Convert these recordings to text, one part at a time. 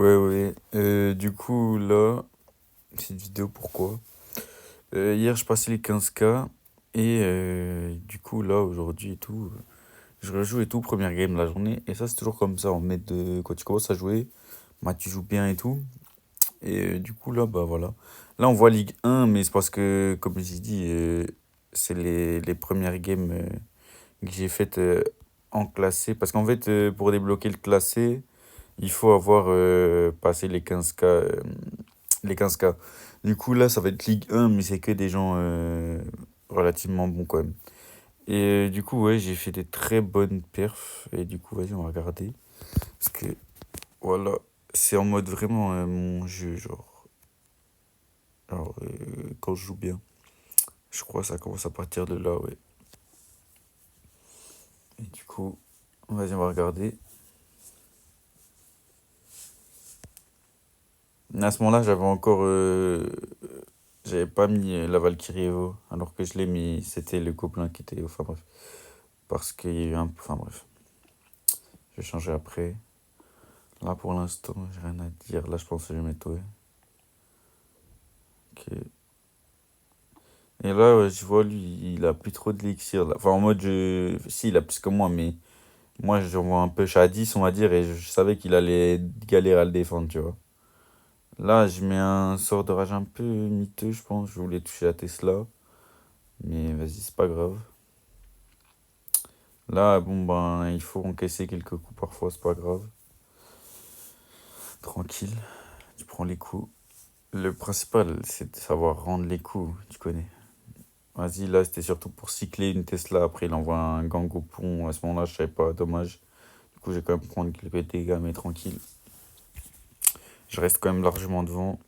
Ouais, ouais. Du coup, là, cette vidéo, pourquoi? Hier, je passais les 15K. Et du coup, là, aujourd'hui et tout, je rejoue et tout, première game de la journée. Et ça, c'est toujours comme ça. Quand tu commences à jouer, bah, tu joues bien et tout. Et du coup, là, bah voilà. Là, on voit Ligue 1, mais c'est parce que, comme j'ai dit, c'est les premières games que j'ai faites en classé. Parce qu'en fait, pour débloquer le classé, il faut avoir passé les 15K. Les 15K. Du coup, là, ça va être Ligue 1, mais c'est que des gens relativement bons quand même. Et du coup, ouais, j'ai fait des très bonnes perfs. Et du coup, vas-y, on va regarder. Parce que, voilà, c'est en mode vraiment mon jeu, quand je joue bien. Je crois que ça commence à partir de là, ouais. Et du coup, vas-y, on va regarder. À ce moment-là, j'avais pas mis la Valkyrie Evo, alors que je l'ai mis, c'était le gobelin qui était. Enfin bref. Parce qu'il y a eu un. Enfin bref. Je vais changer après. Là, pour l'instant, j'ai rien à dire. Là, je pense que je vais mettre ouais. Ok. Et là, ouais, je vois, lui, il a plus trop d'élixir. Là. Enfin, en mode, si, il a plus que moi, mais moi, j'envoie un push à 10 on va dire, et je savais qu'il allait galérer à le défendre, tu vois. Là, je mets un sort de rage un peu miteux, je pense. Je voulais toucher la Tesla, mais vas-y, c'est pas grave. Là, bon, ben, il faut encaisser quelques coups parfois, c'est pas grave. Tranquille, tu prends les coups. Le principal, c'est de savoir rendre les coups, tu connais. Vas-y, là, c'était surtout pour cycler une Tesla. Après, il envoie un gang au pont. À ce moment-là, je savais pas, dommage. Du coup, j'ai quand même prendre quelques dégâts, mais tranquille. Je reste quand même largement devant.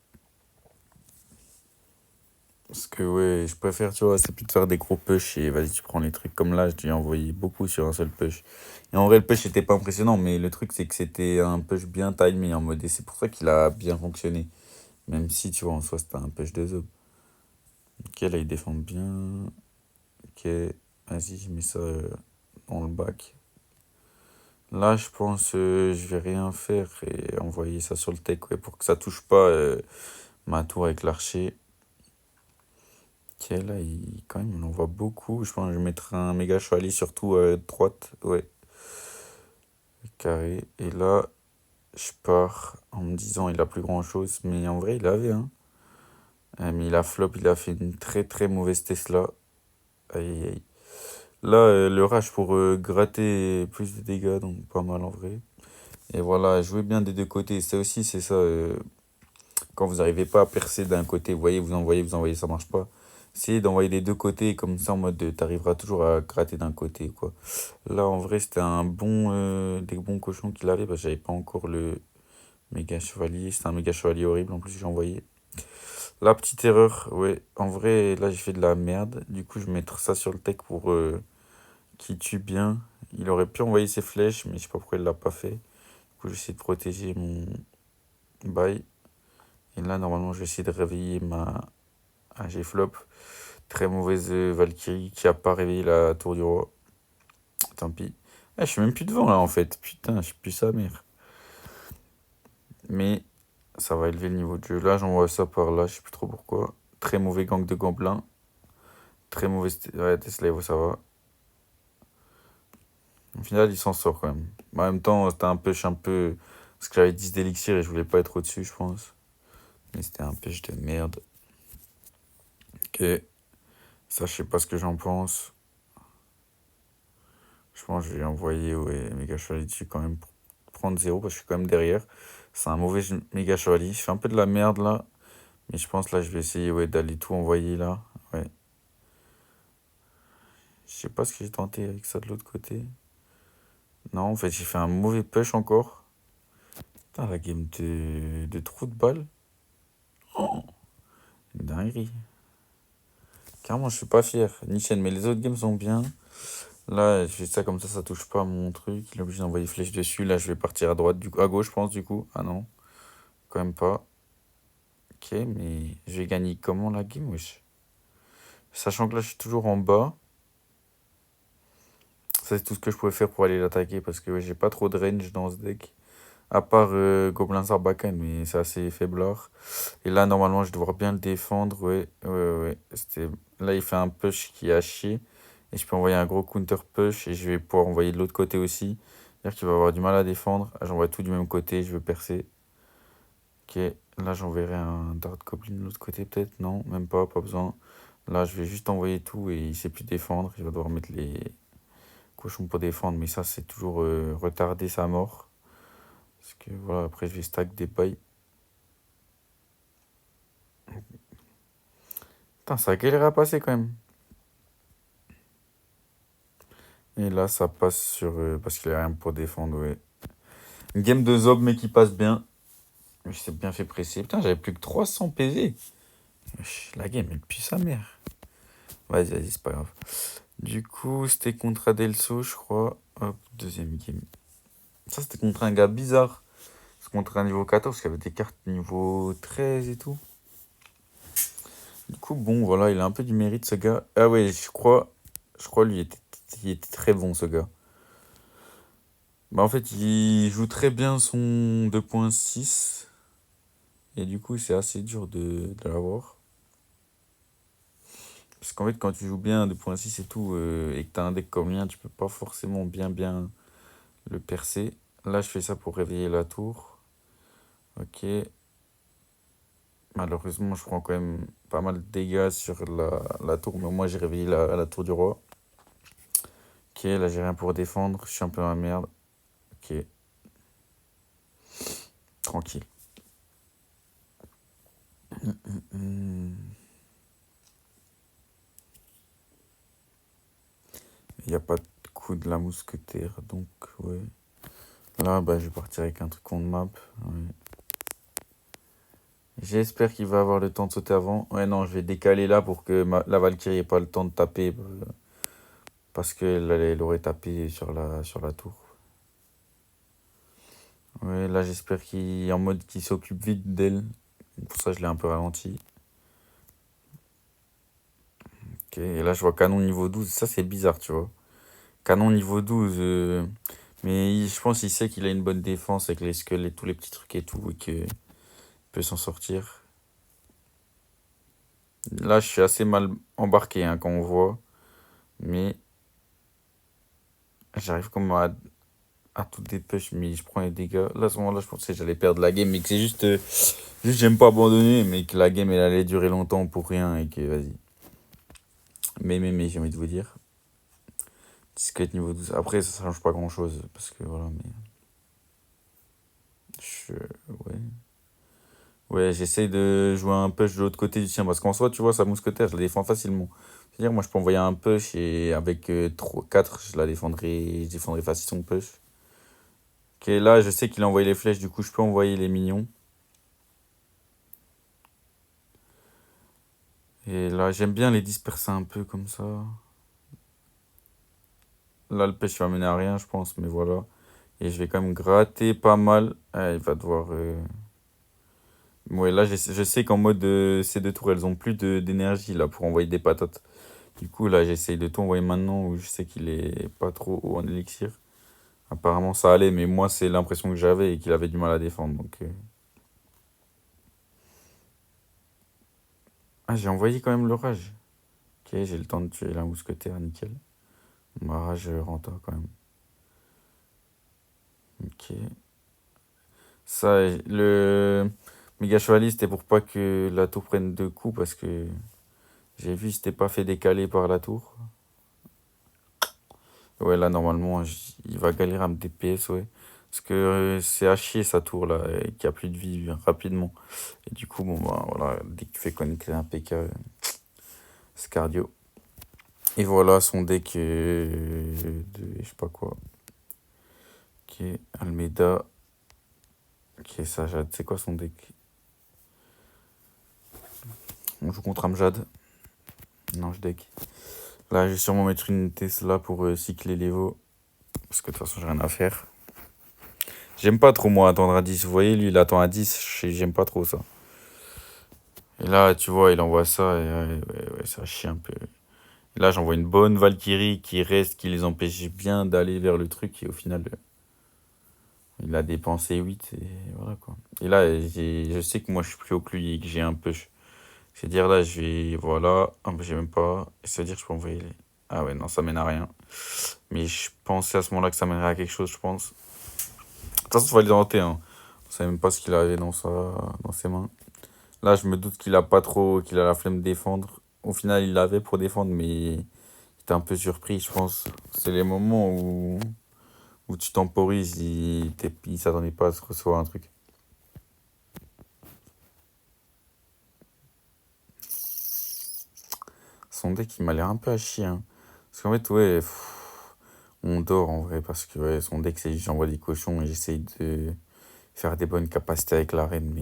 Parce que, ouais, je préfère, tu vois, c'est plus de faire des gros push et vas-y, tu prends les trucs. Comme là, je t'ai envoyé beaucoup sur un seul push. Et en vrai, le push était pas impressionnant, mais le truc, c'est que c'était un push bien timé en mode. Et c'est pour ça qu'il a bien fonctionné. Même si, tu vois, en soi, c'était un push de zob. Ok, là, il défend bien. Ok, vas-y, je mets ça dans le bac. Là, je pense je vais rien faire et envoyer ça sur le tech ouais, pour que ça touche pas ma tour avec l'archer. Ok, là, quand même, on en voit beaucoup. Je pense que je vais mettre un méga chevalier surtout droite. Ouais, carré. Et là, je pars en me disant il a plus grand chose. Mais en vrai, il avait, hein. Mais il a flop, il a fait une très très mauvaise Tesla. Aïe aïe aïe. Là, le rage pour gratter plus de dégâts, donc pas mal en vrai. Et voilà, jouer bien des deux côtés. Ça aussi, c'est ça. Quand vous n'arrivez pas à percer d'un côté, vous envoyez, ça marche pas. Essayez d'envoyer des deux côtés, comme ça, en mode, t'arriveras toujours à gratter d'un côté, quoi. Là, en vrai, c'était des bons cochons qu'il avait, parce que j'avais pas encore le méga chevalier. C'était un méga chevalier horrible, en plus, j'ai envoyé. La petite erreur, ouais, en vrai, là, j'ai fait de la merde. Du coup, je vais mettre ça sur le tech pour qu'il tue bien. Il aurait pu envoyer ses flèches, mais je sais pas pourquoi il l'a pas fait. Du coup, j'essaie de protéger mon bail. Et là, normalement, je vais essayer de réveiller ma j'ai flop. Très mauvaise Valkyrie qui a pas réveillé la tour du roi. Tant pis. Je suis même plus devant là en fait. Putain, je suis plus sa mère. Mais ça va élever le niveau de jeu. Là, j'envoie ça par là, je sais plus trop pourquoi. Très mauvais gang de gobelins. Très mauvais ouais, Tesla, Evo, ça va. Au final, il s'en sort quand même. En même temps, c'était un push un peu. Parce que j'avais 10 d'élixir et je voulais pas être au-dessus, je pense. Mais c'était un push de merde. Ok. Ça, je sais pas ce que j'en pense. Je pense que je vais envoyer ouais, méga chevalier dessus quand même pour prendre zéro parce que je suis quand même derrière. C'est un mauvais méga chevalier. Je fais un peu de la merde là. Mais je pense là je vais essayer ouais, d'aller tout envoyer là. Ouais. Je sais pas ce que j'ai tenté avec ça de l'autre côté. Non, en fait j'ai fait un mauvais push encore. Putain, la game de trou de balle. Oh, une dinguerie. Carrément, je suis pas fier. Nichen, mais les autres games sont bien. Là, je fais ça comme ça touche pas à mon truc. Il est obligé d'envoyer flèche dessus. Là, je vais partir à droite, du coup, à gauche, je pense, du coup. Ah non, quand même pas. Ok, mais je vais gagner comment la game, wesh? Sachant que là, je suis toujours en bas. Ça, c'est tout ce que je pouvais faire pour aller l'attaquer parce que ouais, j'ai pas trop de range dans ce deck. À part Gobelin Sarbacane, mais c'est assez faiblard. Et là, normalement, je devrais bien le défendre. Ouais, ouais, ouais. Là, il fait un push qui est à chier. Et je peux envoyer un gros counter push. Et je vais pouvoir envoyer de l'autre côté aussi. C'est-à-dire qu'il va avoir du mal à défendre. Ah, j'envoie tout du même côté. Je veux percer. Ok. Là, j'enverrai un Dart Goblin de l'autre côté, peut-être. Non, même pas. Pas besoin. Là, je vais juste envoyer tout. Et il sait plus défendre. Il va devoir mettre les cochons pour défendre. Mais ça, c'est toujours retarder sa mort. Parce que voilà, après, je vais stack des pailles. Putain, ça a galéré à passer quand même. Et là, ça passe sur. Parce qu'il a rien pour défendre, ouais. Une game de Zob, mais qui passe bien. Je s'est bien fait presser. Putain, j'avais plus que 300 PV. La game, elle pue sa mère. Vas-y, vas-y, c'est pas grave. Du coup, c'était contre Adelso, je crois. Hop, deuxième game. Ça, c'était contre un gars bizarre. C'est contre un niveau 14, parce qu'il y avait des cartes niveau 13 et tout. Du coup, bon, voilà, il a un peu du mérite, ce gars. Ah ouais, je crois lui, il était très bon, ce gars. Bah, en fait, il joue très bien son 2.6. Et du coup, c'est assez dur de l'avoir. Parce qu'en fait, quand tu joues bien 2.6 et tout, et que t'as un deck comme le mien, tu peux pas forcément bien le percer. Là, je fais ça pour réveiller la tour. Ok. Malheureusement, je prends quand même pas mal de dégâts sur la tour. Mais moi, j'ai réveillé la tour du roi. Ok, là, j'ai rien pour défendre. Je suis un peu dans la merde. Ok, tranquille. Hmm. Il n'y a pas de coup de la mousquetaire, donc ouais. Là, bah, je vais partir avec un truc on map. Ouais. J'espère qu'il va avoir le temps de sauter avant. Ouais, non, je vais décaler là pour que la Valkyrie ait pas le temps de taper. Parce qu'elle aurait tapé sur la tour. Ouais, là, j'espère qu'il est en mode qu'il s'occupe vite d'elle. Pour ça, je l'ai un peu ralenti. Ok, et là, je vois canon niveau 12. Ça, c'est bizarre, tu vois. Canon niveau 12. Mais je pense qu'il sait qu'il a une bonne défense avec les skulls et tous les petits trucs et tout. Et qu'il peut s'en sortir. Là, je suis assez mal embarqué hein, quand on voit. Mais j'arrive comme à tout dépêche, mais je prends les dégâts. Là, à ce moment-là, je pensais que j'allais perdre la game, mais que c'est juste j'aime pas abandonner, mais que la game, elle allait durer longtemps pour rien, et que vas-y. Mais, j'ai envie de vous dire. Squelette niveau 12. Après, ça change pas grand-chose, parce que voilà, mais. Je, ouais. Ouais, j'essaye de jouer un push de l'autre côté du sien, parce qu'en soi, tu vois, sa mousquetaire, je la défends facilement. C'est-à-dire, moi, je peux envoyer un push, et avec 4, je défendrai facile son push. Ok, là, je sais qu'il a envoyé les flèches, du coup, je peux envoyer les minions. Et là, j'aime bien les disperser un peu comme ça. Là, le pêche va mener à rien, je pense, mais voilà. Et je vais quand même gratter pas mal. Ah, il va devoir. Ouais, là, je sais qu'en mode ces deux tours, elles ont plus d'énergie là pour envoyer des patates. Du coup, là, j'essaye de tout envoyer maintenant où je sais qu'il est pas trop haut en élixir. Apparemment, ça allait, mais moi, c'est l'impression que j'avais et qu'il avait du mal à défendre. Donc, ah, j'ai envoyé quand même l'orage. Ok, j'ai le temps de tuer la mousquetaire, nickel. Ma rage renta quand même. Ok. Ça, le méga chevalier, c'était pour pas que la tour prenne deux coups parce que j'ai vu, c'était pas fait décaler par la tour. Ouais, là, normalement, il va galérer à me DPS, ouais. Parce que c'est à chier sa tour là, et qu'il n'y a plus de vie rapidement. Et du coup, bon, bah voilà, dès que tu fais connecter un PK, c'est cardio. Et voilà son deck de je sais pas quoi. Ok, Almeida. Ok, ça, Jade, c'est quoi son deck? On joue contre Amjad. Non, je deck. Là, je vais sûrement mettre une Tesla pour cycler les veaux. Parce que de toute façon, j'ai rien à faire. J'aime pas trop, moi, attendre à 10. Vous voyez, lui, il attend à 10. J'aime pas trop ça. Et là, tu vois, il envoie ça. Et ouais, ça chie un peu. Et là, j'envoie une bonne Valkyrie qui reste, qui les empêche bien d'aller vers le truc. Et au final, Il a dépensé 8 et voilà quoi. Et là, je sais que moi je suis plus haut que lui et que j'ai un peu. C'est-à-dire là, je vais. Voilà. Ah, bah, j'ai même pas. C'est-à-dire que je peux envoyer les. Ah ouais, non, ça mène à rien. Mais je pensais à ce moment-là que ça mènerait à quelque chose, je pense. De toute façon, ça va les tenter, hein. On sait même pas ce qu'il avait dans ses mains. Là, je me doute qu'il a pas trop. Qu'il a la flemme de défendre. Au final, il l'avait pour défendre, mais il était un peu surpris, je pense. C'est les moments où tu temporises, il s'attendait pas à se recevoir un truc. Son deck, il m'a l'air un peu à chier, hein. Parce qu'en fait, ouais, on dort en vrai, parce que ouais, son deck, c'est juste j'envoie des cochons et j'essaye de faire des bonnes capacités avec l'arène.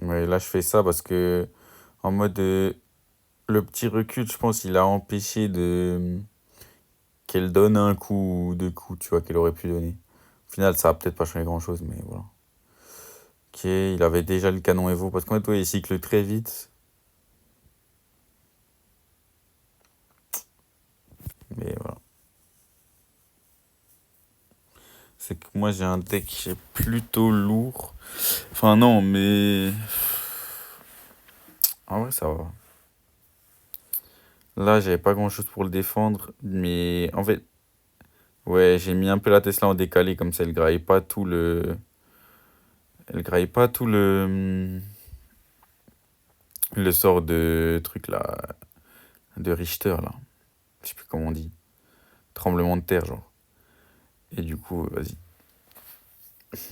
Mais ouais, là, je fais ça parce que, en mode, le petit recul, je pense, il a empêché qu'elle donne un coup ou deux coups, tu vois, qu'elle aurait pu donner. Au final, ça a peut-être pas changé grand-chose, mais voilà. Ok, il avait déjà le canon Evo, parce qu'en fait, ouais, il cycle très vite. Mais voilà. C'est que moi, j'ai un deck plutôt lourd. Enfin, non, mais. En vrai, ça va. Là, j'avais pas grand-chose pour le défendre. Mais en fait, ouais, j'ai mis un peu la Tesla en décalé, comme ça, elle graille pas tout le. Elle graille pas tout le sort de truc là. De Richter, là. Je sais plus comment on dit. Tremblement de terre, genre. Et du coup, vas-y.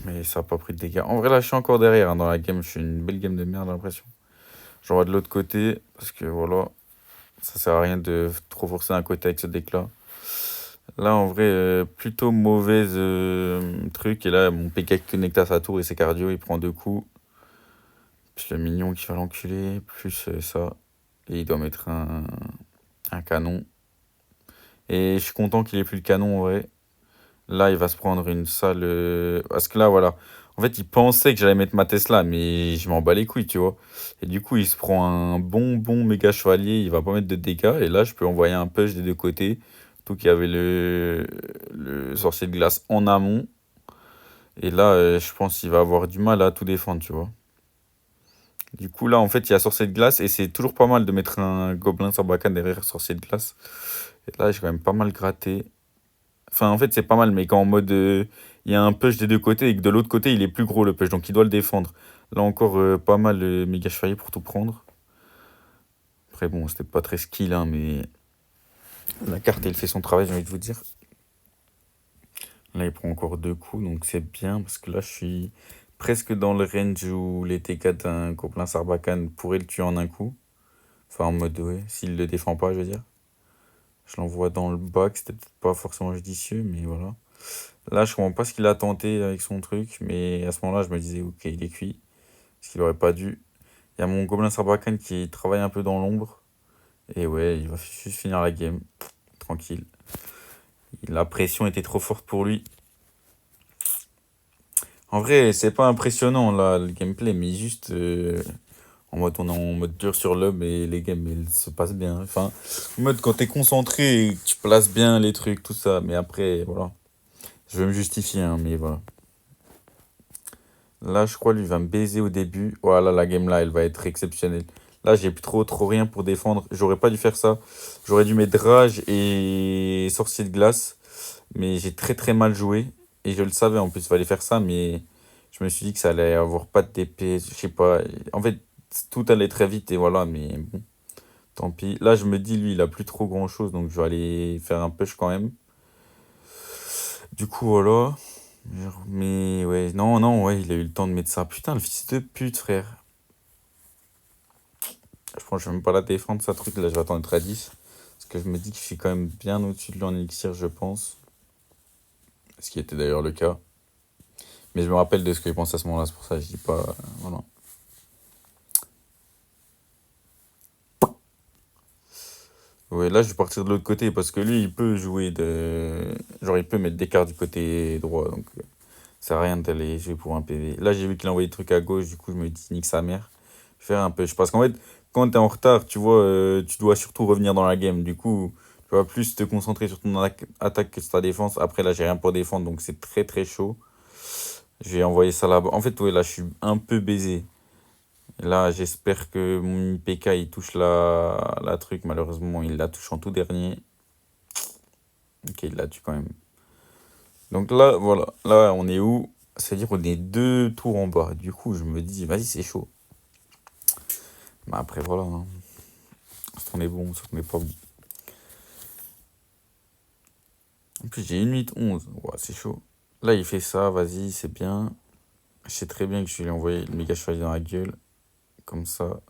Mais ça a pas pris de dégâts. En vrai, là, je suis encore derrière hein, dans la game. Je suis une belle game de merde, j'ai l'impression. J'en vois de l'autre côté. Parce que voilà, ça sert à rien de trop forcer un côté avec ce deck-là. Là, en vrai, plutôt mauvaise truc. Et là, mon PK connecte à sa tour et ses cardio, il prend deux coups. Plus le mignon qui va l'enculer. Plus ça. Et il doit mettre un canon. Et je suis content qu'il ait plus le canon, en vrai. Là, il va se prendre une sale. Parce que là, voilà. En fait, il pensait que j'allais mettre ma Tesla, mais je m'en bats les couilles, tu vois. Et du coup, il se prend un bon méga chevalier. Il va pas mettre de dégâts. Et là, je peux envoyer un push des deux côtés. Tout qu'il y avait le sorcier de glace en amont. Et là, je pense qu'il va avoir du mal à tout défendre, tu vois. Du coup, là, en fait, il y a sorcier de glace. Et c'est toujours pas mal de mettre un gobelin sarbacane derrière sorcier de glace. Et là, j'ai quand même pas mal gratté. Enfin, en fait, c'est pas mal, mais quand en mode. Il y a un push des deux côtés et que de l'autre côté, il est plus gros le push, donc il doit le défendre. Là encore, pas mal méga chevalier pour tout prendre. Après, bon, c'était pas très skill, hein, mais la carte, elle fait son travail, j'ai envie de vous dire. Là, il prend encore deux coups, donc c'est bien, parce que là, je suis presque dans le range où les TK d'un gobelin sarbacane pourraient le tuer en un coup. Enfin, en mode, ouais, s'il le défend pas, je veux dire. Je l'envoie dans le bac, c'était peut-être pas forcément judicieux, mais voilà. Là, je comprends pas ce qu'il a tenté avec son truc, mais à ce moment-là, je me disais, ok, il est cuit. Parce qu'il aurait pas dû. Il y a mon gobelin sarbacane qui travaille un peu dans l'ombre. Et ouais, il va juste finir la game. Tranquille. La pression était trop forte pour lui. En vrai, c'est pas impressionnant là, le gameplay, mais juste en mode on est en mode dur sur l'homme et les games elles se passent bien. Enfin, en mode quand t'es concentré et que tu places bien les trucs, tout ça. Mais après, voilà. Je vais me justifier, hein, mais voilà. Là, je crois lui va me baiser au début. Voilà, la game là, elle va être exceptionnelle. Là, j'ai plus trop rien pour défendre. J'aurais pas dû faire ça. J'aurais dû mettre rage et sorcier de glace. Mais j'ai très mal joué. Et je le savais en plus, il fallait faire ça. Mais je me suis dit que ça allait avoir pas d'épée. Je sais pas. En fait, tout allait très vite et voilà. Mais bon, tant pis. Là, je me dis, lui, il a plus trop grand chose. Donc, je vais aller faire un push quand même. Du coup, voilà. Mais ouais, non, ouais, il a eu le temps de mettre ça. Putain, le fils de pute, frère. Je pense que je vais même pas la défendre, sa truc. Là, je vais attendre être à 10. Parce que je me dis que je suis quand même bien au-dessus de lui en élixir, je pense. Ce qui était d'ailleurs le cas. Mais je me rappelle de ce que je pensais à ce moment-là, c'est pour ça que je dis pas. Voilà. Ouais, là, je vais partir de l'autre côté parce que lui, il peut jouer de. Genre, il peut mettre des cartes du côté droit. Donc, ça sert à rien d'aller jouer pour un PV. Là, j'ai vu qu'il a envoyé des trucs à gauche. Du coup, je me dis, nique sa mère. Je vais faire un peu. Parce qu'en fait, quand t'es en retard, tu vois, tu dois surtout revenir dans la game. Du coup, Tu vas plus te concentrer sur ton attaque que sur ta défense. Après, là, j'ai rien pour défendre, donc c'est très très chaud. Je vais envoyer ça là-bas. En fait, ouais, là, je suis un peu baisé. Là, j'espère que mon PK, il touche la truc. Malheureusement, il la touche en tout dernier. Ok, il l'a tué quand même. Donc là, voilà. Là, on est où? C'est-à-dire qu'on est 2 tours en bas. Du coup, je me dis, vas-y, c'est chaud. Mais après, voilà, hein. Soit on est bon, soit on n'est pas bon. En plus, j'ai 1 minute 11. Ouais, c'est chaud. Là, il fait ça, vas-y, c'est bien. Je sais très bien que je vais lui envoyer le méga chevalier dans la gueule. Comme ça.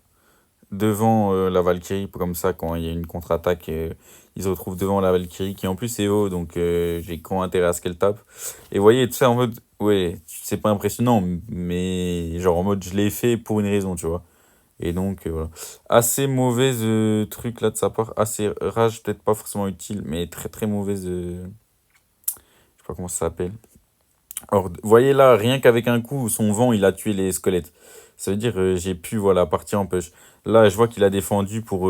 Devant la Valkyrie, comme ça, quand il y a une contre-attaque, ils se retrouvent devant la Valkyrie, qui en plus est haut, donc j'ai grand intérêt à ce qu'elle tape. Et vous voyez, tout ça en mode, ouais, c'est pas impressionnant, mais genre en mode, je l'ai fait pour une raison, tu vois. Et donc, voilà. Assez mauvaise truc là de sa part, assez rage, peut-être pas forcément utile, mais très très mauvaise, je sais pas comment ça s'appelle. Alors, vous voyez là, rien qu'avec un coup, son vent, il a tué les squelettes. Ça veut dire, j'ai pu, voilà, partir en push. Là, je vois qu'il a défendu pour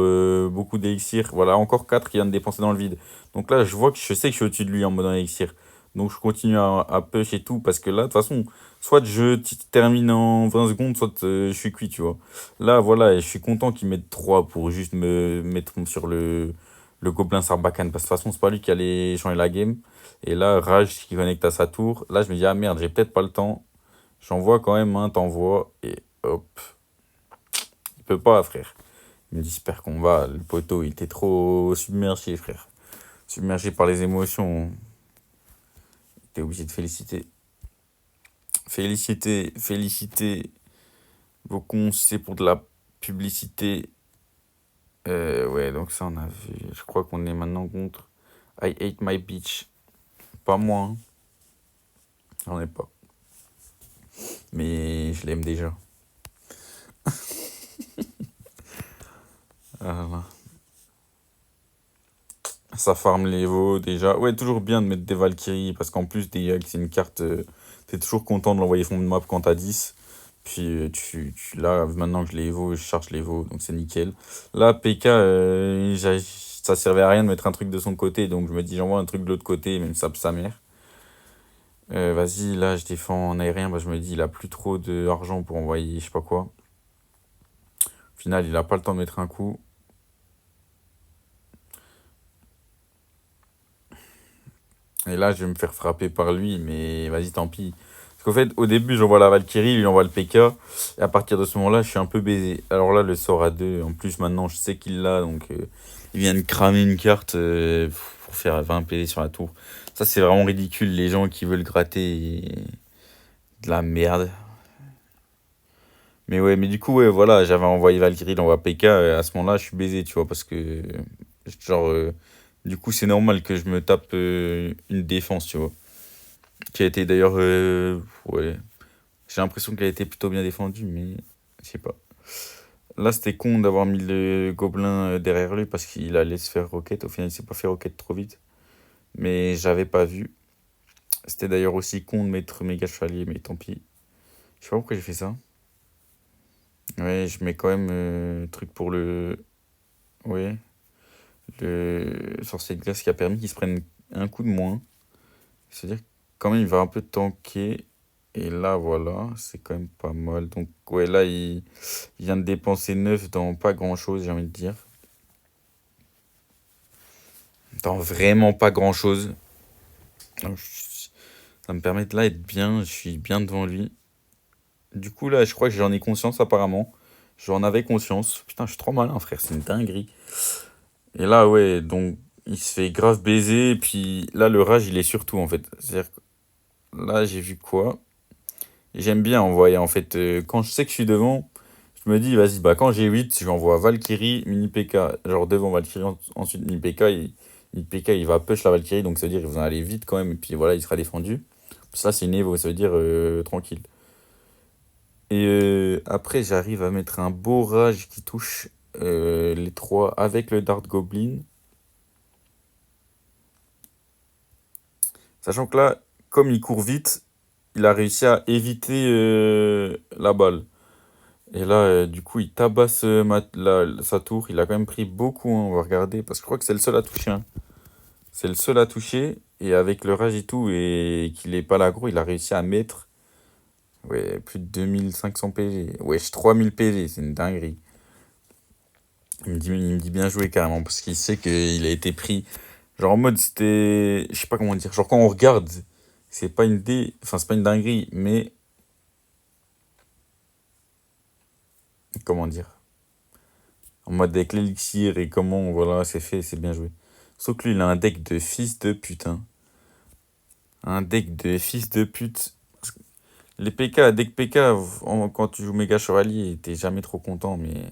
beaucoup d'élixir. Voilà, encore 4 qui viennent de dépenser dans le vide. Donc là, je vois que je sais que je suis au-dessus de lui en mode en élixir. Donc je continue à push et tout, parce que là, de toute façon, soit termine en 20 secondes, soit je suis cuit, tu vois. Là, voilà, et je suis content qu'il mette 3 pour juste me mettre sur le gobelin Sarbacane, parce que de toute façon, c'est pas lui qui allait changer la game. Et là, Rage qui connecte à sa tour. Là, je me dis, ah merde, j'ai peut-être pas le temps. J'envoie quand même un, t'envoies. Et hop. Il peut pas, frère. Il me dit, super combat. Le poteau, il était trop submergé, frère. Submergé par les émotions. T'es obligé de féliciter. Féliciter, féliciter. Vos cons, c'est pour de la publicité. Ouais, donc ça, on a vu. Je crois qu'on est maintenant contre I hate my bitch. Pas moi, hein. J'en ai pas. Mais je l'aime déjà. Ah, là. Ça farm les veaux déjà. Ouais, toujours bien de mettre des Valkyries parce qu'en plus, c'est une carte. T'es toujours content de l'envoyer fond de map quand t'as 10. Puis là, maintenant que je les veaux, je charge les veaux, donc c'est nickel. Là, PK, ça servait à rien de mettre un truc de son côté, donc je me dis j'envoie un truc de l'autre côté, même ça sa mère. Vas-y, là, je défends en aérien, bah, je me dis il a plus trop d'argent pour envoyer je sais pas quoi. Au final, il a pas le temps de mettre un coup. Et là, je vais me faire frapper par lui, mais vas-y, tant pis. Parce qu'au fait, au début, j'envoie la Valkyrie, il lui envoie le PK. Et à partir de ce moment-là, je suis un peu baisé. Alors là, le sort à 2. En plus, maintenant, je sais qu'il l'a. Donc, il vient de cramer une carte pour faire 20 PD sur la tour. Ça, c'est vraiment ridicule. Les gens qui veulent gratter de la merde. Mais ouais, mais du coup, ouais, voilà, j'avais envoyé Valkyrie, il envoie PK. À ce moment-là, je suis baisé, tu vois, parce que, genre, du coup, c'est normal que je me tape une défense, tu vois. Qui a été d'ailleurs. Ouais. J'ai l'impression qu'elle a été plutôt bien défendue, mais je sais pas. Là, c'était con d'avoir mis le gobelin derrière lui parce qu'il allait se faire rocket. Au final, il s'est pas fait rocket trop vite. Mais j'avais pas vu. C'était d'ailleurs aussi con de mettre méga chevalier, mais tant pis. Je sais pas pourquoi j'ai fait ça. Ouais, je mets quand même truc pour le. Ouais. Le sorcier de glace qui a permis qu'il se prenne un coup de moins. C'est-à-dire quand même, il va un peu tanker. Et là, voilà, c'est quand même pas mal. Donc, ouais, là, il vient de dépenser 9 dans pas grand-chose, j'ai envie de dire. Dans vraiment pas grand-chose. Donc, ça me permet de là être bien, je suis bien devant lui. Du coup, là, je crois que j'en ai conscience apparemment. J'en avais conscience. Putain, je suis trop malin, frère, c'est une dinguerie. Et là, ouais, donc, il se fait grave baiser. Et puis là, le rage, il est surtout, en fait. C'est-à-dire que là, j'ai vu quoi? J'aime bien envoyer, en fait, quand je sais que je suis devant, je me dis, vas-y, bah quand j'ai 8 je envoie Valkyrie, mini PK, genre devant Valkyrie, ensuite mini PK, mini PK il va push la Valkyrie, donc ça veut dire qu'il va aller vite quand même, et puis voilà, il sera défendu. Ça, c'est une Evo, ça veut dire tranquille. Et après, j'arrive à mettre un beau rage qui touche les 3 avec le Dart Goblin. Sachant que là, comme il court vite, il a réussi à éviter la balle. Et là, du coup, il tabasse sa tour. Il a quand même pris beaucoup, hein, on va regarder. Parce que je crois que c'est le seul à toucher, hein. C'est le seul à toucher. Et avec le rage et tout, et qu'il est pas l'aggro, il a réussi à mettre ouais, plus de 2500 PG. Wesh, 3000 PG, c'est une dinguerie. Il me dit bien joué carrément, parce qu'il sait qu'il a été pris. Genre en mode, c'était. Je sais pas comment dire. Genre quand on regarde, c'est pas une dé. Enfin, c'est pas une dinguerie, mais. Comment dire? En mode avec l'élixir et comment, voilà, c'est fait, c'est bien joué. Sauf que lui, il a un deck de fils de pute, hein. Un deck de fils de pute. Les PK, deck PK, quand tu joues méga chevalier, t'es jamais trop content, mais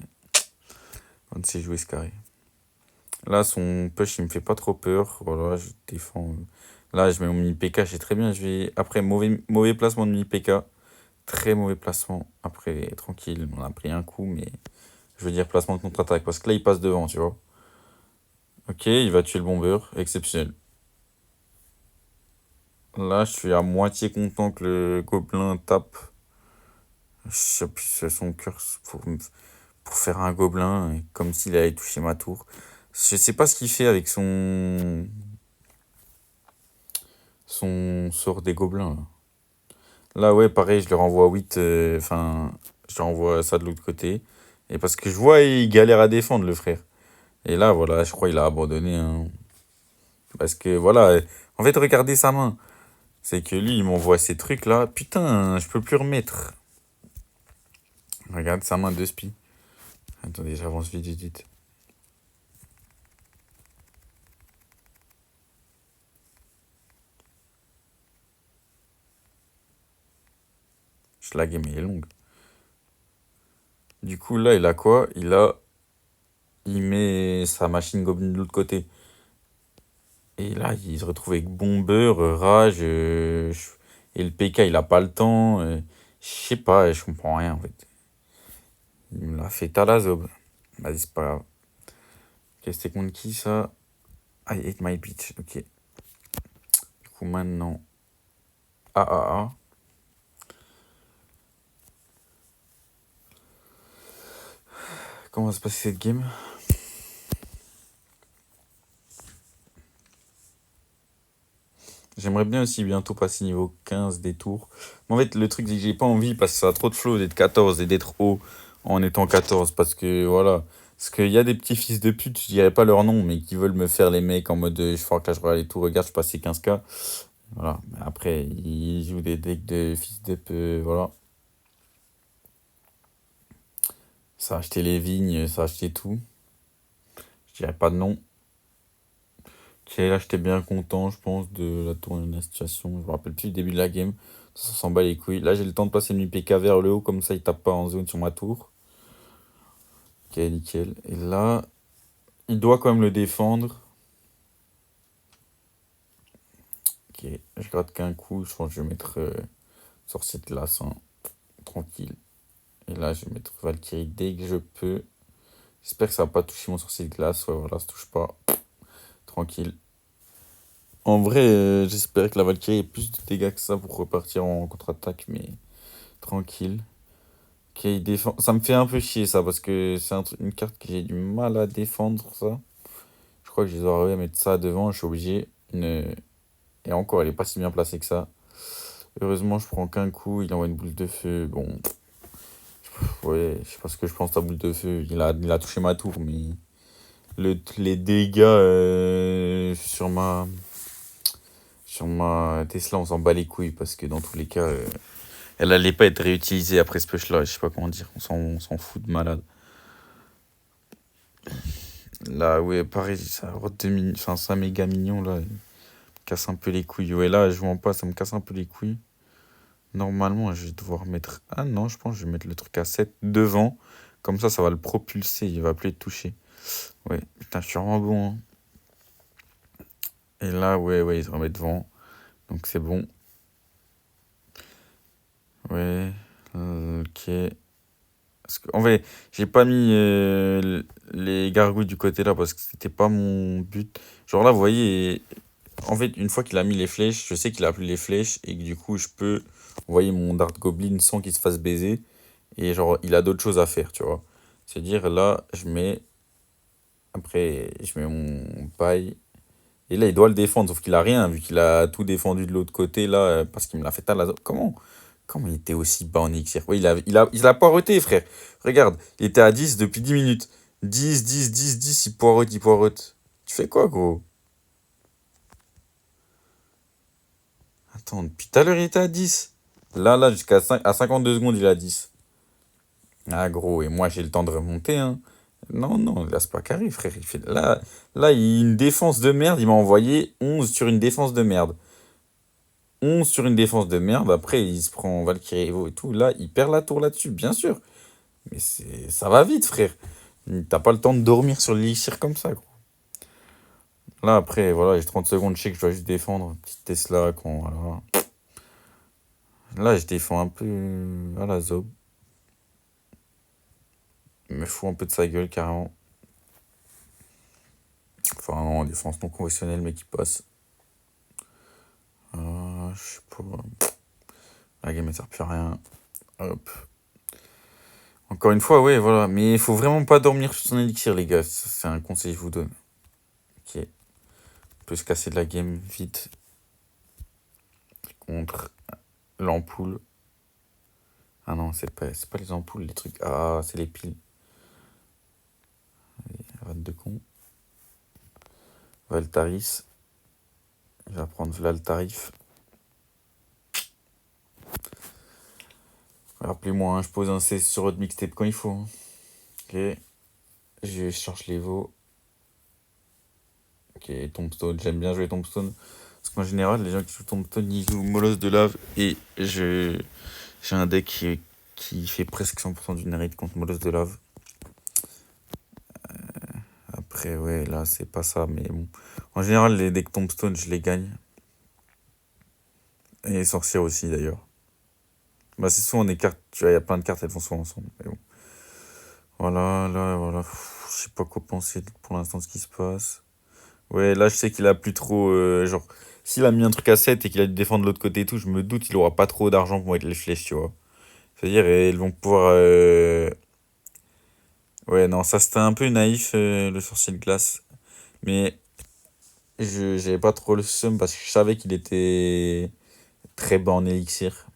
quand c'est joué ce carré. Là, son push, il me fait pas trop peur. Voilà, je défends. Là, je mets mon mini PK, c'est très bien. Je vais. Après, mauvais placement de mini PK. Très mauvais placement. Après, tranquille, on a pris un coup, mais je veux dire placement de contre-attaque. Parce que là, il passe devant, tu vois. Ok, il va tuer le bomber. Exceptionnel. Là, je suis à moitié content que le gobelin tape. Je sais plus, c'est son curse pour faire un gobelin, comme s'il allait toucher ma tour. Je sais pas ce qu'il fait avec son sort des gobelins. Là, ouais, pareil, je le renvoie 8. Enfin, je le renvoie ça de l'autre côté. Et parce que je vois, il galère à défendre, le frère. Et là, voilà, je crois qu'il a abandonné, hein. Parce que, voilà, en fait, regardez sa main. C'est que lui, il m'envoie ces trucs-là. Putain, je peux plus remettre. Regarde sa main de spi. Attendez, j'avance vite, vite, vite. La game, elle est longue. Du coup, là, il a quoi? Il met sa machine goblin de l'autre côté. Et là, il se retrouve avec Bomber, Rage, et le PK, il a pas le temps. Je sais pas, je comprends rien, en fait. Il me l'a fait talazob. Vas-y, c'est pas grave. Ok, c'était contre qui, ça? I hate my bitch, ok. Du coup, maintenant... Ah, ah, ah. Comment va se passer cette game? J'aimerais bien aussi bientôt passer niveau 15 des tours. Mais en fait, le truc, c'est que j'ai pas envie parce que ça a trop de flow d'être 14 et d'être haut en étant 14. Parce que voilà. Parce qu'il y a des petits fils de pute, je dirais pas leur nom, mais qui veulent me faire les mecs en mode je fais Clash Royale et tout. Regarde, je passais 15K. Voilà. Mais après, ils jouent des decks de fils de peu. Voilà. Ça a acheté les vignes, ça a acheté tout. Je dirais pas de nom. Ok, là, j'étais bien content, je pense, de la tournée de la situation. Je me rappelle plus du début de la game. Ça s'en bat les couilles. Là, j'ai le temps de passer mon PK vers le haut, comme ça, il tape pas en zone sur ma tour. Ok, nickel. Et là, il doit quand même le défendre. Ok, je gratte qu'un coup. Je pense que je vais mettre sorcier de glace, hein. Tranquille. Et là, je vais mettre Valkyrie dès que je peux. J'espère que ça va pas toucher mon sorcier de glace. Ouais, voilà, ça touche pas. Tranquille. En vrai, j'espère que la Valkyrie ait plus de dégâts que ça pour repartir en contre-attaque, mais tranquille. Ok, il défend. Ça me fait un peu chier ça parce que c'est une carte que j'ai du mal à défendre ça. Je crois que je dois arriver à mettre ça devant, je suis obligé. Et encore, elle est pas si bien placée que ça. Heureusement, je prends qu'un coup, il envoie une boule de feu. Bon, ouais, je sais pas ce que je pense de ta boule de feu. Il a touché ma tour, mais les dégâts sur ma Tesla, on s'en bat les couilles parce que dans tous les cas, elle allait pas être réutilisée après ce push là. Je sais pas comment dire, on s'en fout de malade. Là, ouais, pareil, enfin, ça méga mignon, là. Il me casse un peu les couilles. Ouais, là, je vois pas, ça me casse un peu les couilles. Normalement, je vais devoir mettre. Ah non, je pense que je vais mettre le truc à 7 devant. Comme ça va le propulser. Il va plus être touché. Ouais, putain, je suis vraiment bon, hein. Et là, ouais, ouais, il se remet devant. Donc c'est bon. Ouais. Ok. En vrai, j'ai pas mis les gargouilles du côté là parce que c'était pas mon but. Genre là, vous voyez, en fait, une fois qu'il a mis les flèches, je sais qu'il a plus les flèches et que du coup, je peux envoyer mon Dart Goblin sans qu'il se fasse baiser. Et genre, il a d'autres choses à faire, tu vois. C'est-à-dire, là, je mets. Après, je mets mon paille. Et là, il doit le défendre, sauf qu'il a rien, vu qu'il a tout défendu de l'autre côté, là, parce qu'il me l'a fait à la zone. Comment il était aussi bas en élixir? Oui, il a poireauté, frère. Regarde, il était à 10 depuis 10 minutes. 10, 10, 10, 10, il poireaute, il poireaute. Tu fais quoi, gros? Attends, depuis tout à l'heure, il était à 10. Là, jusqu'à 5 à 52 secondes, il est à 10. Ah, gros, et moi, j'ai le temps de remonter, hein. Non, non, là, c'est pas carré, frère. Là, une défense de merde, il m'a envoyé 11 sur une défense de merde. 11 sur une défense de merde, après, il se prend Valkyrie Evo et tout. Là, il perd la tour là-dessus, bien sûr. Mais ça va vite, frère. T'as pas le temps de dormir sur l'élixir comme ça, gros. Là, après, voilà, j'ai 30 secondes, je sais que je dois juste défendre. Petite Tesla, voilà. Là, je défends un peu à la zob. Il me fout un peu de sa gueule, carrément. Enfin, en défense non conventionnelle, mais qui passe. Je sais pas. La game, elle sert plus à rien. Hop. Encore une fois, ouais, voilà. Mais il faut vraiment pas dormir sur son élixir, les gars. C'est un conseil que je vous donne. Ok. On peut se casser de la game vite contre l'ampoule. Ah non, c'est pas les ampoules, les trucs. Ah, c'est les piles. Rate de con. Valtaris. Il va prendre là le tarif. Rappelez-moi, hein, je pose un C sur votre mixtape quand il faut, hein. Ok. Je cherche les veaux. Ok, Tombstone. J'aime bien jouer Tombstone. Parce qu'en général, les gens qui jouent Tombstone, ils jouent Molosse de lave. Et j'ai un deck qui fait presque 100% du rate contre Molosse de lave. Après, ouais, là, c'est pas ça. Mais bon. En général, les decks Tombstone, je les gagne. Et les sorcières aussi, d'ailleurs. Bah, c'est souvent des cartes. Tu vois, il y a plein de cartes, elles vont souvent ensemble. Mais bon. Voilà, là, voilà. Je sais pas quoi penser pour l'instant de ce qui se passe. Ouais, là, je sais qu'il a plus trop. Genre, s'il a mis un truc à 7 et qu'il a dû défendre de l'autre côté et tout, je me doute qu'il aura pas trop d'argent pour mettre les flèches, tu vois. C'est-à-dire, ils vont pouvoir. Ouais, non, ça c'était un peu naïf, le sorcier de glace. Mais j'avais pas trop le seum parce que je savais qu'il était très bas en élixir.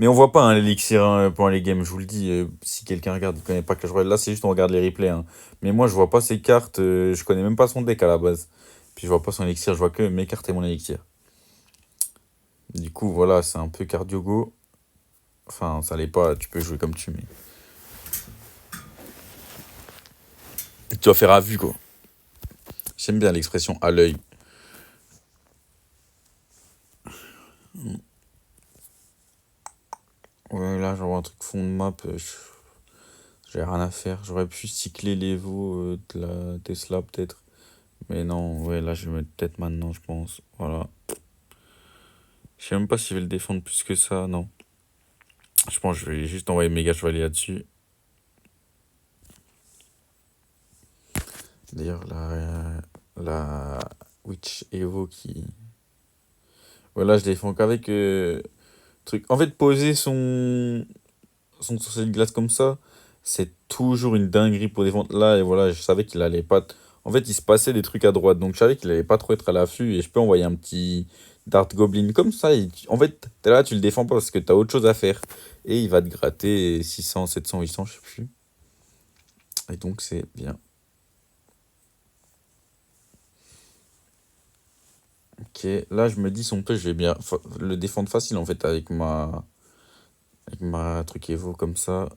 Mais on voit pas hein, l'élixir hein, pendant les games, je vous le dis. Si quelqu'un regarde, il connaît pas Clash Royale. Là, c'est juste on regarde les replays, hein. Mais moi, je vois pas ses cartes. Je connais même pas son deck à la base. Puis je vois pas son élixir, je vois que mes cartes et mon élixir. Du coup, voilà, c'est un peu cardio-go. Enfin, ça l'est pas, tu peux jouer comme tu mets. Tu vas faire à vue, quoi. J'aime bien l'expression à l'œil. Ouais, là, j'envoie un truc fond de map. J'ai rien à faire. J'aurais pu cycler les veaux de la Tesla, peut-être. Mais non, ouais, là, je vais mettre tête maintenant, je pense. Voilà. Je sais même pas si je vais le défendre plus que ça, non. Je pense que je vais juste envoyer méga chevalier là-dessus. D'ailleurs, la Witch Evo qui. Voilà, je défends qu'avec. Truc. En fait, poser son sorcier de glace comme ça, c'est toujours une dinguerie pour défendre. Là, et voilà, je savais qu'il allait pas. En fait, il se passait des trucs à droite, donc je savais qu'il allait pas trop être à l'affût et je peux envoyer un petit Dart Goblin comme ça. En fait, t'es là, tu le défends pas parce que t'as autre chose à faire. Et il va te gratter 600, 700, 800, je sais plus. Et donc, c'est bien. Ok, là, je me dis, son peu, je vais bien le défendre facile en fait avec ma truc Evo comme ça.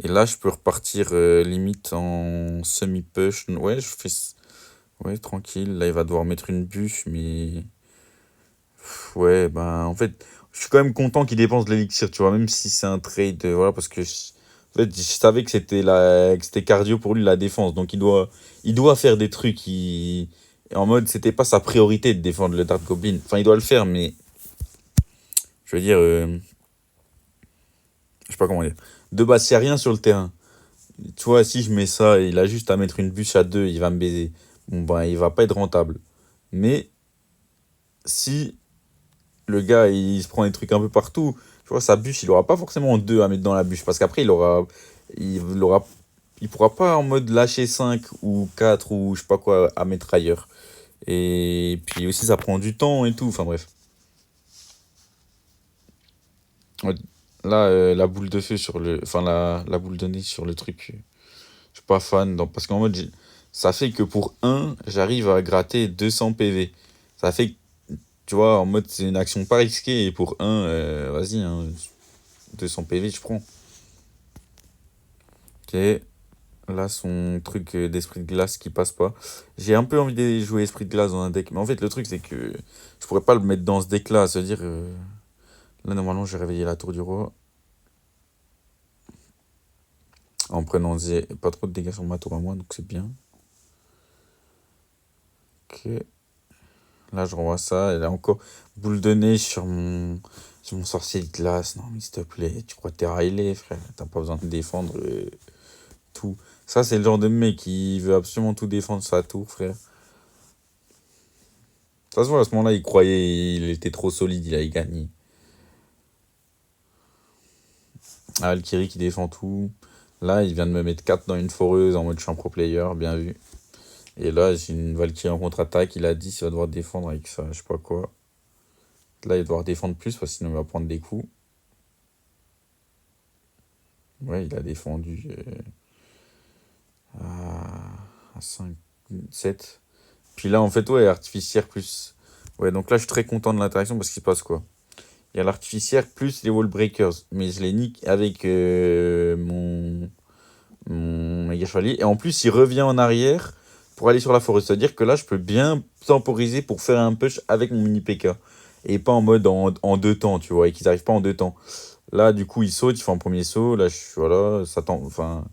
Et là, je peux repartir limite en semi-push. Ouais, je fais. Ouais, tranquille. Là, il va devoir mettre une bûche, mais. Ouais, ben, en fait, je suis quand même content qu'il dépense de l'élixir, tu vois, même si c'est un trade. Voilà, parce que. En fait, je savais que c'était cardio pour lui la défense. Donc, il doit faire des trucs. En mode, c'était pas sa priorité de défendre le Dark Goblin. Enfin, il doit le faire, mais. Je veux dire. Je sais pas comment dire. De base, s'il n'y a rien sur le terrain. Tu vois, si je mets ça, il a juste à mettre une bûche à 2, il va me baiser. Bon, ben, il va pas être rentable. Mais si le gars, il se prend des trucs un peu partout, Tu vois, sa bûche, il aura pas forcément deux à mettre dans la bûche. Parce qu'après, il aura, il pourra pas en mode lâcher 5 ou 4 ou je sais pas quoi à mettre ailleurs. Et puis aussi, ça prend du temps et tout. Enfin bref. Ouais. Là, la boule de feu sur le. Enfin, la boule de nez sur le truc. Je suis pas fan. Parce qu'en mode, ça fait que pour un j'arrive à gratter 200 PV. Ça fait que, tu vois, en mode, c'est une action pas risquée. Et pour un vas-y, hein, 200 PV, je prends. Ok. Là, son truc d'esprit de glace qui passe pas. J'ai un peu envie de jouer esprit de glace dans un deck. Mais en fait, le truc, c'est que je pourrais pas le mettre dans ce deck-là. Se dire. Là, normalement, j'ai réveillé la tour du roi. En prenant pas trop de dégâts sur ma tour à moi, donc c'est bien. Ok. Là, je revois ça. Et là, encore, boule de neige sur mon sorcier de glace. Non, mais s'il te plaît, tu crois que t'es Riley, frère. T'as pas besoin de défendre tout. Ça, c'est le genre de mec qui veut absolument tout défendre sa tour, frère. De toute façon, à ce moment-là, il croyait il était trop solide, il allait gagner. Ah, Alkiri qui défend tout. Là, il vient de me mettre 4 dans une foreuse en mode je suis un pro player, bien vu. Et là, j'ai une Valkyrie en contre-attaque. Il a 10, il va devoir défendre avec ça, je sais pas quoi. Là, il va devoir défendre plus parce que sinon il va prendre des coups. Ouais, il a défendu à 5, 7. Puis là, en fait, ouais, artificière plus. Ouais, donc là, je suis très content de l'interaction parce qu'il se passe quoi? Il y a l'artificière plus les wall breakers. Mais je les nique avec mon méga chevalier. Et en plus, il revient en arrière pour aller sur la forêt. C'est-à-dire que là, je peux bien temporiser pour faire un push avec mon mini PK. Et pas en mode en deux temps, tu vois. Et qu'ils n'arrivent pas en deux temps. Là, du coup, il saute, il fait un premier saut. Là, voilà, ça tend, enfin,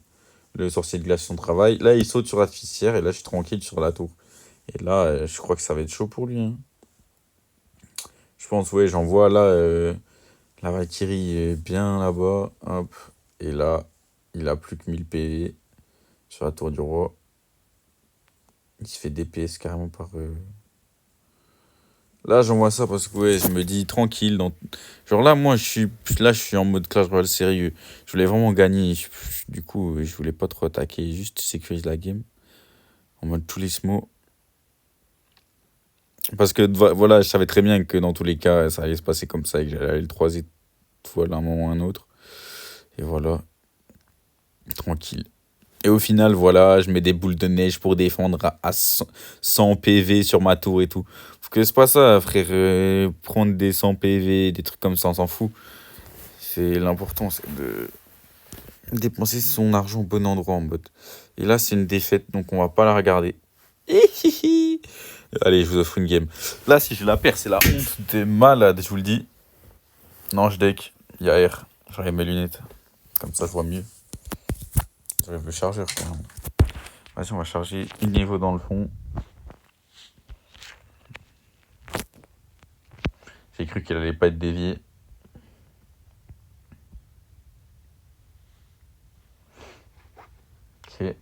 le sorcier de glace, son travail. Là, il saute sur l'artificière. Et là, je suis tranquille sur la tour. Et là, je crois que ça va être chaud pour lui, hein. Je pense, ouais, j'en vois là la Valkyrie est bien là-bas. Hop. Et là, il a plus que 1000 PV sur la tour du roi. Il se fait DPS carrément par. Là, j'envoie ça parce que ouais, je me dis tranquille. Genre là, moi, je suis en mode Clash Royale sérieux. Je voulais vraiment gagner. Du coup, je voulais pas trop attaquer. Juste sécuriser la game. En mode tous les smots. Parce que voilà, je savais très bien que dans tous les cas, ça allait se passer comme ça et que j'allais aller le 3 étoiles à un moment ou à un autre. Et voilà, tranquille. Et au final, voilà, je mets des boules de neige pour défendre à 100 PV sur ma tour et tout. Parce que c'est pas ça, frère. Prendre des 100 PV, des trucs comme ça, on s'en fout. C'est l'important, c'est de dépenser son argent au bon endroit en mode. Et là, c'est une défaite, donc on va pas la regarder. Hihihi. Allez, je vous offre une game. Là, si je la perds, c'est la honte des malades, je vous le dis. Non, je deck. Il y a R. J'enlève mes lunettes. Comme ça, je vois mieux. J'enlève le chargeur, quand même. Vas-y, on va charger une niveau dans le fond. J'ai cru qu'elle allait pas être déviée. Ok.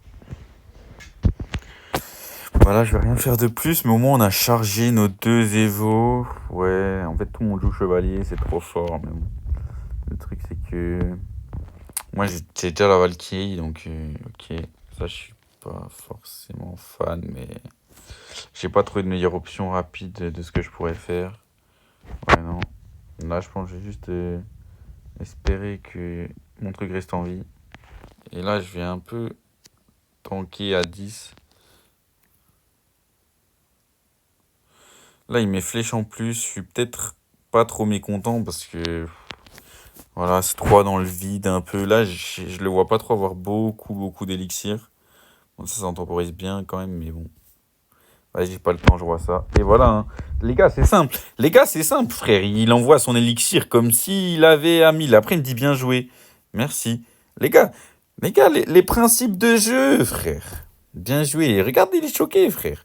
Voilà, je vais rien faire de plus, mais au moins on a chargé nos deux évos. Ouais, en fait tout le monde joue chevalier, c'est trop fort. Mais bon. Le truc c'est que moi j'ai déjà la Valkyrie, donc ok, ça je suis pas forcément fan, mais j'ai pas trouvé de meilleure option rapide de ce que je pourrais faire. Ouais non, là je pense que je vais juste espérer que mon truc reste en vie. Et là je vais un peu tanker à 10. Là, il met flèche en plus. Je suis peut-être pas trop mécontent parce que voilà, c'est 3 dans le vide un peu. Là, je le vois pas trop avoir beaucoup d'élixir. Bon, ça temporise bien quand même, mais bon. Ouais, j'ai pas le temps, je vois ça. Et voilà, hein. Les gars, c'est simple. Les gars, c'est simple, frère. Il envoie son élixir comme s'il avait à 1000. Après, il me dit bien joué. Merci. Les gars, les principes de jeu, frère. Bien joué. Regardez, il est choqué, frère.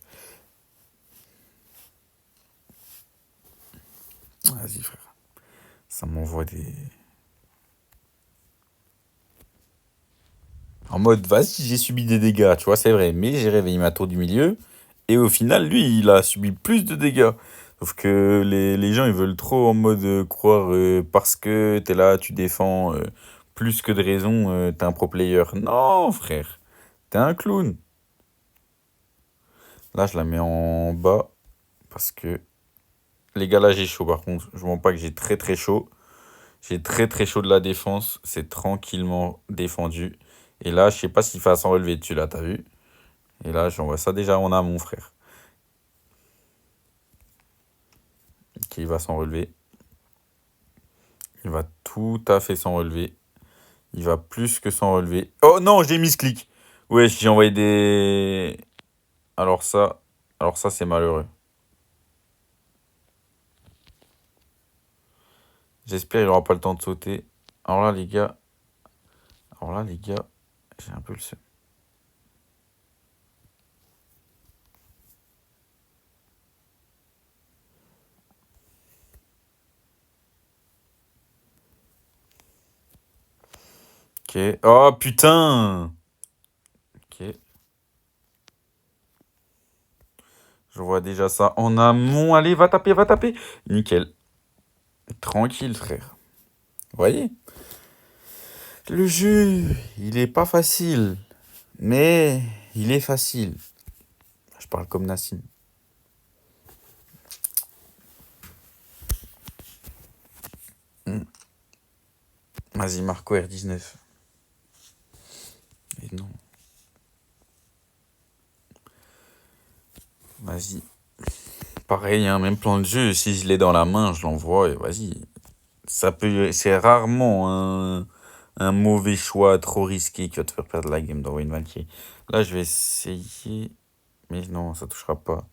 Vas-y, frère. Ça m'envoie des. En mode, vas-y, j'ai subi des dégâts, tu vois, c'est vrai. Mais j'ai réveillé ma tour du milieu. Et au final, lui, il a subi plus de dégâts. Sauf que les gens, ils veulent trop en mode croire parce que t'es là, tu défends plus que de raison, t'es un pro player. Non, frère, t'es un clown. Là, je la mets en bas parce que les gars, là, j'ai chaud par contre. Je mens pas que j'ai très très chaud. J'ai très très chaud de la défense. C'est tranquillement défendu. Et là, je sais pas s'il va s'en relever dessus, là, t'as vu? Et là, j'envoie ça déjà en amont, frère. Qui va s'en relever. Il va tout à fait s'en relever. Il va plus que s'en relever. Oh non, j'ai mis ce clic. Ouais, j'ai envoyé des. Alors ça, c'est malheureux. J'espère qu'il aura pas le temps de sauter. Alors là, les gars, j'ai un peu le seum. Ok. Oh putain. Ok. Je vois déjà ça en amont. Allez, va taper, va taper. Nickel. Tranquille, frère. Vous voyez? Le jeu, il est pas facile. Mais il est facile. Je parle comme Nassim. Hmm. Vas-y, Marco R19. Et non. Vas-y. Pareil, hein, même plan de jeu, si je l'ai dans la main, je l'envoie et vas-y. Ça peut, c'est rarement un mauvais choix trop risqué qui va te faire perdre la game d'envoyer une Valkyrie. Là, je vais essayer, mais non, ça touchera pas.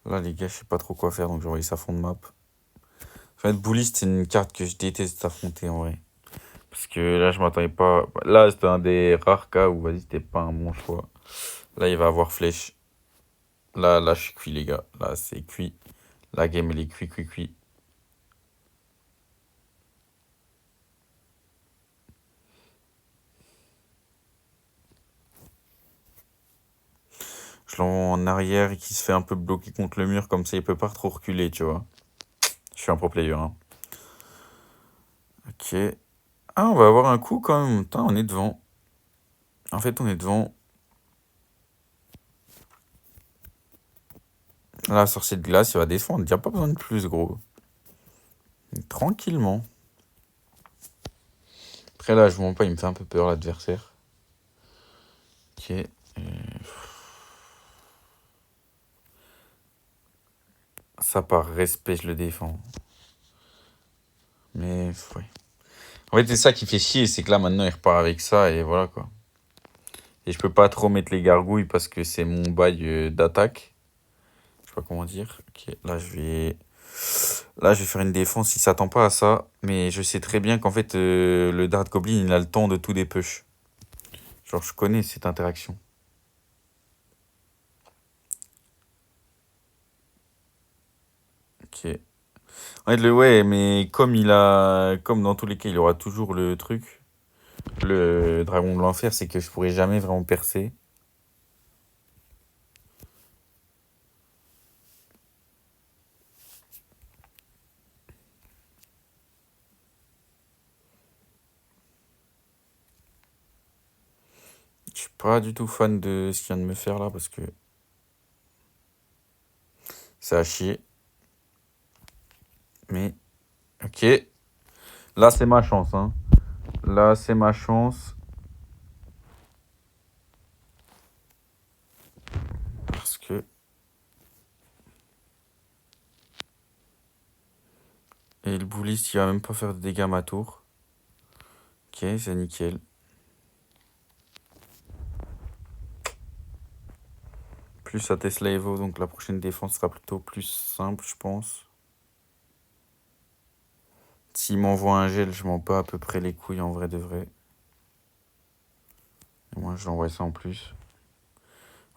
Là, les gars, je sais pas trop quoi faire, donc je vais envoyer ça fond de map. En fait, Bouliste, c'est une carte que je déteste affronter en vrai. Parce que là, je m'attendais pas. Là, c'était un des rares cas où, vas-y, c'était pas un bon choix. Là, il va avoir flèche. Là, je suis cuit, les gars. Là, c'est cuit. La game, elle est cuit, cuit, cuit. Je l'envoie en arrière et qui se fait un peu bloquer contre le mur, comme ça, il peut pas trop reculer, tu vois. Je suis un pro player, hein. Ok. Ah, on va avoir un coup quand même. Putain, on est devant. En fait, on est devant. Là, sorcier de glace, il va défendre. Il n'y a pas besoin de plus, gros. Tranquillement. Après, là, je vous mens pas, il me fait un peu peur, l'adversaire. Ok. Ça, par respect, je le défends. Mais, ouais. En fait, c'est ça qui fait chier, c'est que là, maintenant, il repart avec ça, et voilà, quoi. Et je peux pas trop mettre les gargouilles parce que c'est mon bail d'attaque. Je sais pas comment dire. Ok, là, je vais faire une défense. Il s'attend pas à ça. Mais je sais très bien qu'en fait, le Dart Goblin, il a le temps de tout dépush. Genre, je connais cette interaction. Ok. En fait, ouais, mais comme dans tous les cas, il aura toujours le truc. Le dragon de l'enfer, c'est que je pourrais jamais vraiment percer. Je suis pas du tout fan de ce qu'il vient de me faire là parce que c'est à chier. Mais, ok. Là, c'est ma chance, hein. Là, c'est ma chance. Parce que. Et le bouliste, il va même pas faire de dégâts à ma tour. Ok, c'est nickel. Plus à Tesla Evo, donc la prochaine défense sera plutôt plus simple, je pense. S'il m'envoie un gel, je m'en bats à peu près les couilles en vrai de vrai. Et moi, je l'envoie ça en plus.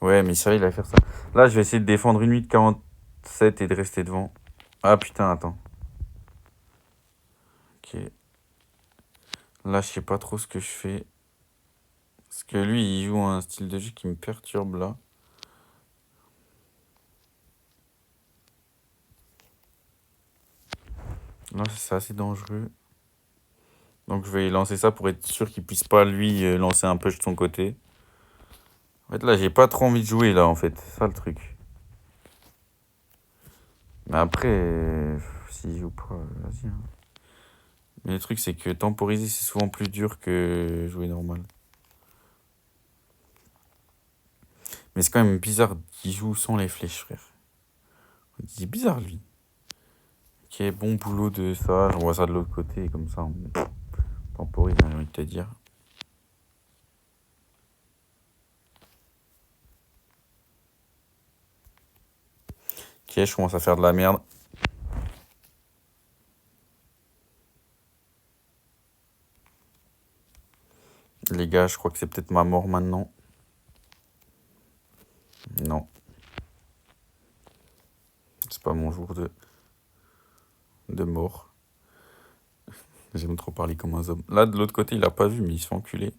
Ouais, mais ça, il va faire ça. Là, je vais essayer de défendre une 8,47 et de rester devant. Ah putain, attends. Ok. Là, je sais pas trop ce que je fais. Parce que lui, il joue un style de jeu qui me perturbe là. Là, c'est assez dangereux. Donc je vais lancer ça pour être sûr qu'il puisse pas, lui, lancer un push de son côté. En fait, là, j'ai pas trop envie de jouer, là, en fait. C'est ça, le truc. Mais après, s'il joue pas, vas-y, hein. Mais le truc, c'est que temporiser, c'est souvent plus dur que jouer normal. Mais c'est quand même bizarre qu'il joue sans les flèches, frère. Il est bizarre, lui. Ok, bon boulot de ça. J'envoie ça de l'autre côté, comme ça, on temporise, j'ai envie de te dire. Ok, je commence à faire de la merde. Les gars, je crois que c'est peut-être ma mort maintenant. Non. C'est pas mon jour de mort. J'aime trop parler comme un homme. Là, de l'autre côté, il a pas vu, mais il se fait enculer.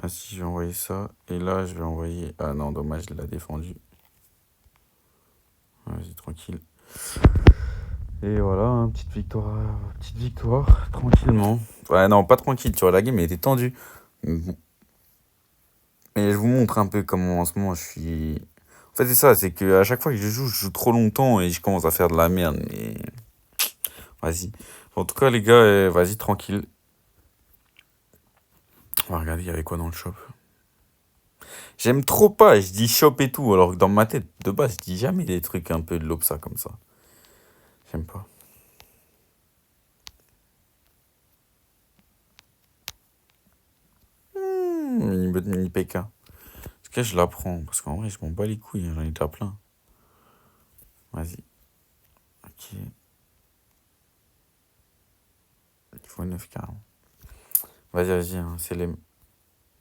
Ah si, je vais envoyer ça. Et là, je vais envoyer... Ah non, dommage, il l'a défendu. Vas-y, tranquille. Et voilà, hein, petite victoire, tranquillement. Ouais, non, pas tranquille, tu vois, la game elle était tendue. Bon. Mais je vous montre un peu comment en ce moment je suis. En fait, c'est ça, c'est que à chaque fois que je joue trop longtemps et je commence à faire de la merde. Mais vas-y. En tout cas, les gars, vas-y, tranquille. On va regarder, il y avait quoi dans le shop. J'aime trop pas, je dis shop et tout, alors que dans ma tête, de base, je dis jamais des trucs un peu de l'obsa comme ça. J'aime pas. Mini PK. Est-ce que je la prends? Parce qu'en vrai, je m'en bats les couilles, hein, j'en ai déjà plein. Vas-y. Ok. Il faut 9 carrément. Vas-y, hein, c'est les...